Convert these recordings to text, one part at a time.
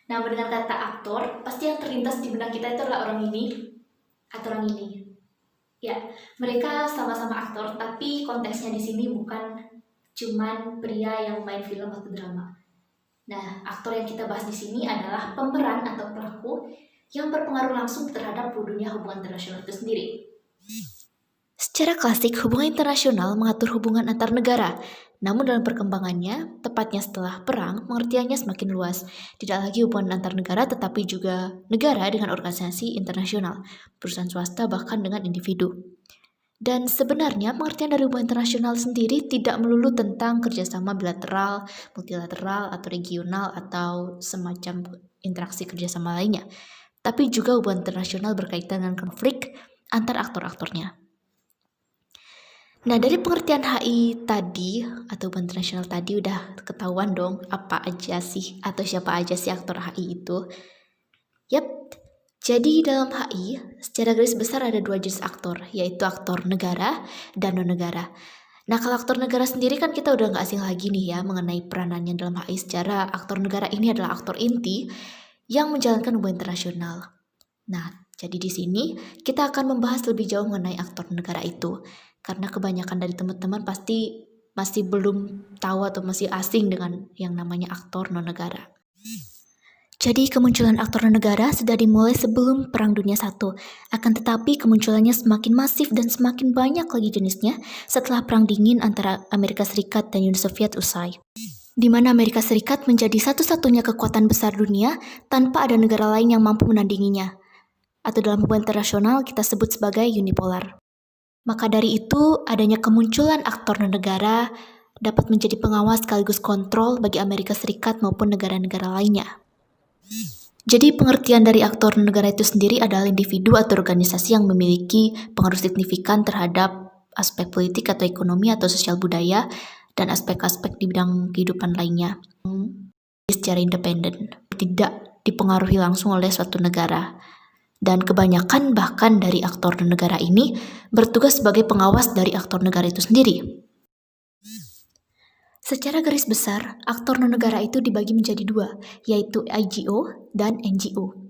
Nah, mendengar kata aktor, pasti yang terlintas di benak kita itu adalah orang ini atau orang ini. Ya, mereka sama-sama aktor, tapi konteksnya di sini bukan cuman pria yang main film atau drama. Nah, aktor yang kita bahas di sini adalah pemeran atau pelaku yang berpengaruh langsung terhadap dunia hubungan internasional itu sendiri. Secara klasik, hubungan internasional mengatur hubungan antar negara. Namun dalam perkembangannya, tepatnya setelah perang, pengertiannya semakin luas. Tidak lagi hubungan antar negara, tetapi juga negara dengan organisasi internasional, perusahaan swasta, bahkan dengan individu. Dan sebenarnya pengertian dari hubungan internasional sendiri tidak melulu tentang kerjasama bilateral, multilateral, atau regional, atau semacam interaksi kerjasama lainnya. Tapi juga hubungan internasional berkaitan dengan konflik antar aktor-aktornya. Nah, dari pengertian HI tadi atau hubungan internasional tadi udah ketahuan dong apa aja sih atau siapa aja sih aktor HI itu. Yap, jadi dalam HI secara garis besar ada dua jenis aktor, yaitu aktor negara dan non-negara. Nah, kalau aktor negara sendiri kan kita udah nggak asing lagi nih ya mengenai peranannya dalam HI. Secara aktor negara ini adalah aktor inti yang menjalankan hubungan internasional. Nah, jadi di sini kita akan membahas lebih jauh mengenai aktor negara itu. Karena kebanyakan dari teman-teman pasti masih belum tahu atau masih asing dengan yang namanya aktor non-negara. Jadi kemunculan aktor non-negara sudah dimulai sebelum Perang Dunia I. Akan tetapi kemunculannya semakin masif dan semakin banyak lagi jenisnya setelah Perang Dingin antara Amerika Serikat dan Uni Soviet usai. Di mana Amerika Serikat menjadi satu-satunya kekuatan besar dunia tanpa ada negara lain yang mampu menandinginya. Atau dalam hubungan internasional kita sebut sebagai unipolar. Maka dari itu, adanya kemunculan aktor non-negara dapat menjadi pengawas sekaligus kontrol bagi Amerika Serikat maupun negara-negara lainnya. Jadi pengertian dari aktor non-negara itu sendiri adalah individu atau organisasi yang memiliki pengaruh signifikan terhadap aspek politik atau ekonomi atau sosial budaya dan aspek-aspek di bidang kehidupan lainnya. Secara independen, tidak dipengaruhi langsung oleh suatu negara. Dan kebanyakan bahkan dari aktor negara ini bertugas sebagai pengawas dari aktor negara itu sendiri. Secara garis besar, aktor non-negara itu dibagi menjadi dua, yaitu IGO dan NGO.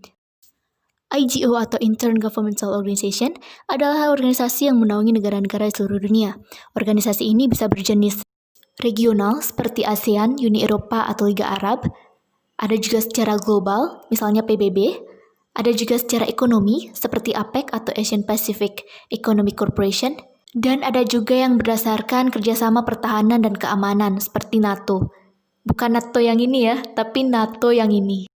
IGO atau Intergovernmental Organization adalah organisasi yang menaungi negara-negara di seluruh dunia. Organisasi ini bisa berjenis regional seperti ASEAN, Uni Eropa, atau Liga Arab. Ada juga secara global, misalnya PBB. Ada juga secara ekonomi, seperti APEC atau Asian Pacific Economic Corporation, dan ada juga yang berdasarkan kerjasama pertahanan dan keamanan, seperti NATO. Bukan NATO yang ini ya, tapi NATO yang ini.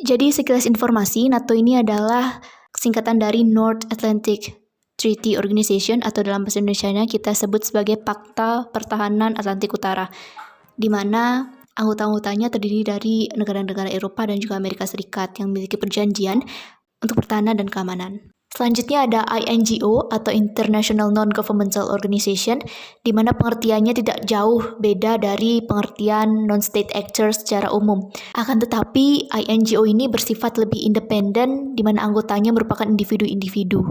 Jadi sekilas informasi, NATO ini adalah singkatan dari North Atlantic Treaty Organization, atau dalam bahasa Indonesianya kita sebut sebagai Pakta Pertahanan Atlantik Utara, di mana anggota-anggotanya terdiri dari negara-negara Eropa dan juga Amerika Serikat yang memiliki perjanjian untuk pertahanan dan keamanan. Selanjutnya ada INGO atau International Non-Governmental Organization, di mana pengertiannya tidak jauh beda dari pengertian non-state actors secara umum. Akan tetapi INGO ini bersifat lebih independen, di mana anggotanya merupakan individu-individu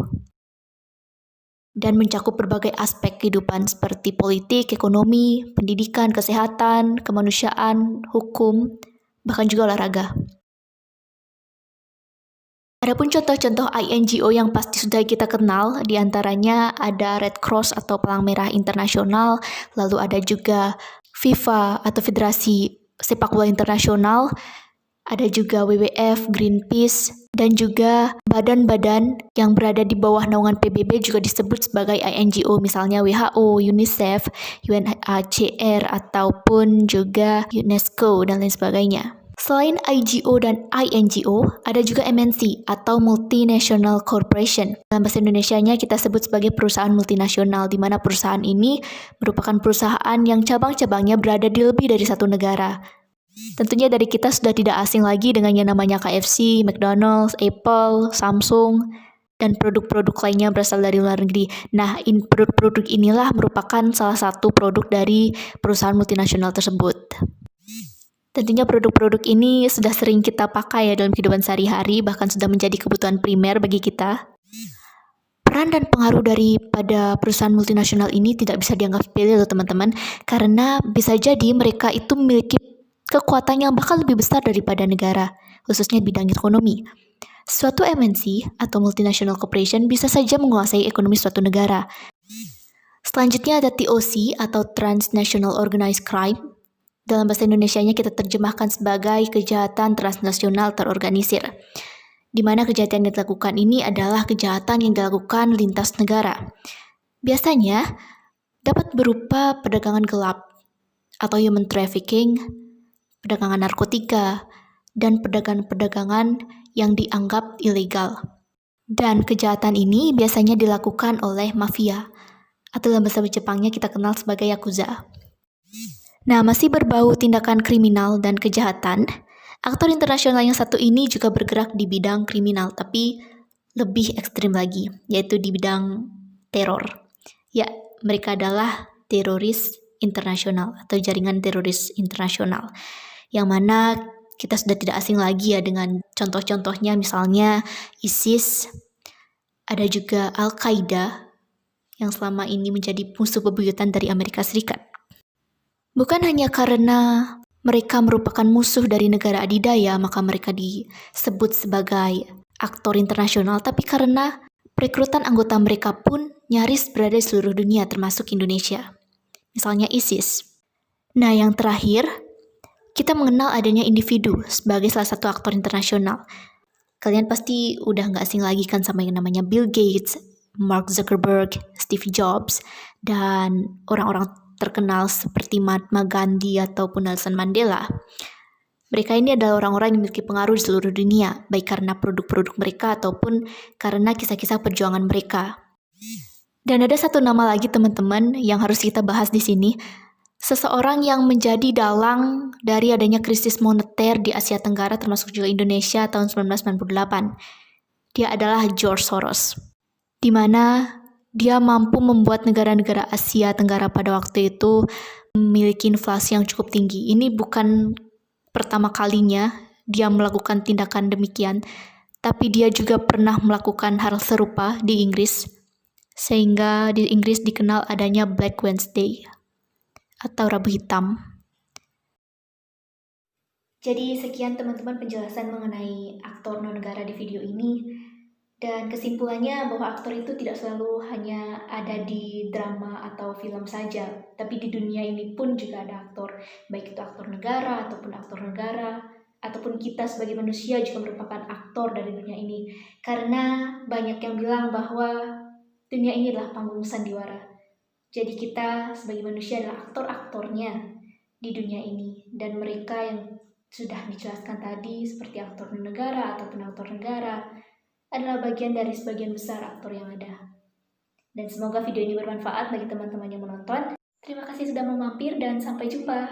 dan mencakup berbagai aspek kehidupan seperti politik, ekonomi, pendidikan, kesehatan, kemanusiaan, hukum, bahkan juga olahraga. Adapun contoh-contoh INGO yang pasti sudah kita kenal, diantaranya ada Red Cross atau Palang Merah Internasional, lalu ada juga FIFA atau Federasi Sepak Bola Internasional, ada juga WWF, Greenpeace, dan juga badan-badan yang berada di bawah naungan PBB juga disebut sebagai INGO, misalnya WHO, UNICEF, UNHCR, ataupun juga UNESCO, dan lain sebagainya. Selain IGO dan INGO, ada juga MNC atau Multinational Corporation. Dalam bahasa Indonesianya kita sebut sebagai perusahaan multinasional, di mana perusahaan ini merupakan perusahaan yang cabang-cabangnya berada di lebih dari satu negara. Tentunya dari kita sudah tidak asing lagi dengan yang namanya KFC, McDonald's, Apple, Samsung, dan produk-produk lainnya berasal dari luar negeri. Nah, produk-produk inilah merupakan salah satu produk dari perusahaan multinasional tersebut. Tentunya produk-produk ini sudah sering kita pakai ya dalam kehidupan sehari-hari, bahkan sudah menjadi kebutuhan primer bagi kita. Peran dan pengaruh daripada perusahaan multinasional ini tidak bisa dianggap sepele loh teman-teman, karena bisa jadi mereka itu memiliki kekuatan yang bakal lebih besar daripada negara, khususnya di bidang ekonomi. Suatu MNC atau multinational corporation bisa saja menguasai ekonomi suatu negara. Selanjutnya ada TOC atau Transnational Organized Crime. Dalam bahasa Indonesianya kita terjemahkan sebagai kejahatan transnasional terorganisir, di mana kejahatan yang dilakukan ini adalah kejahatan yang dilakukan lintas negara. Biasanya dapat berupa perdagangan gelap atau human trafficking, perdagangan narkotika, dan perdagangan-perdagangan yang dianggap ilegal. Dan kejahatan ini biasanya dilakukan oleh mafia, atau dalam bahasa Jepangnya kita kenal sebagai yakuza. Nah, masih berbau tindakan kriminal dan kejahatan, aktor internasional yang satu ini juga bergerak di bidang kriminal, tapi lebih ekstrim lagi, yaitu di bidang teror. Ya, mereka adalah teroris internasional atau jaringan teroris internasional, yang mana kita sudah tidak asing lagi ya dengan contoh-contohnya, misalnya ISIS, ada juga Al-Qaeda, yang selama ini menjadi musuh bebuyutan dari Amerika Serikat. Bukan hanya karena mereka merupakan musuh dari negara adidaya, maka mereka disebut sebagai aktor internasional, tapi karena perekrutan anggota mereka pun nyaris berada di seluruh dunia, termasuk Indonesia. Misalnya ISIS. Nah, yang terakhir, kita mengenal adanya individu sebagai salah satu aktor internasional. Kalian pasti udah nggak asing lagi kan sama yang namanya Bill Gates, Mark Zuckerberg, Steve Jobs, dan orang-orang terkenal seperti Mahatma Gandhi ataupun Nelson Mandela. Mereka ini adalah orang-orang yang memiliki pengaruh di seluruh dunia, baik karena produk-produk mereka ataupun karena kisah-kisah perjuangan mereka. Dan ada satu nama lagi teman-teman yang harus kita bahas di sini. Seseorang yang menjadi dalang dari adanya krisis moneter di Asia Tenggara termasuk juga Indonesia tahun 1998. Dia adalah George Soros, di mana dia mampu membuat negara-negara Asia Tenggara pada waktu itu memiliki inflasi yang cukup tinggi. Ini bukan pertama kalinya dia melakukan tindakan demikian, tapi dia juga pernah melakukan hal serupa di Inggris, sehingga di Inggris dikenal adanya Black Wednesday atau Rabu Hitam. Jadi sekian teman-teman penjelasan mengenai aktor non-negara di video ini. Dan kesimpulannya bahwa aktor itu tidak selalu hanya ada di drama atau film saja, tapi di dunia ini pun juga ada aktor, baik itu aktor negara ataupun kita sebagai manusia juga merupakan aktor dari dunia ini. Karena banyak yang bilang bahwa dunia ini adalah panggung sandiwara. Jadi kita sebagai manusia adalah aktor-aktornya di dunia ini, dan mereka yang sudah dijelaskan tadi seperti aktor negara ataupun aktor negara adalah bagian dari sebagian besar aktor yang ada. Dan semoga video ini bermanfaat bagi teman-teman yang menonton. Terima kasih sudah mau mampir dan sampai jumpa.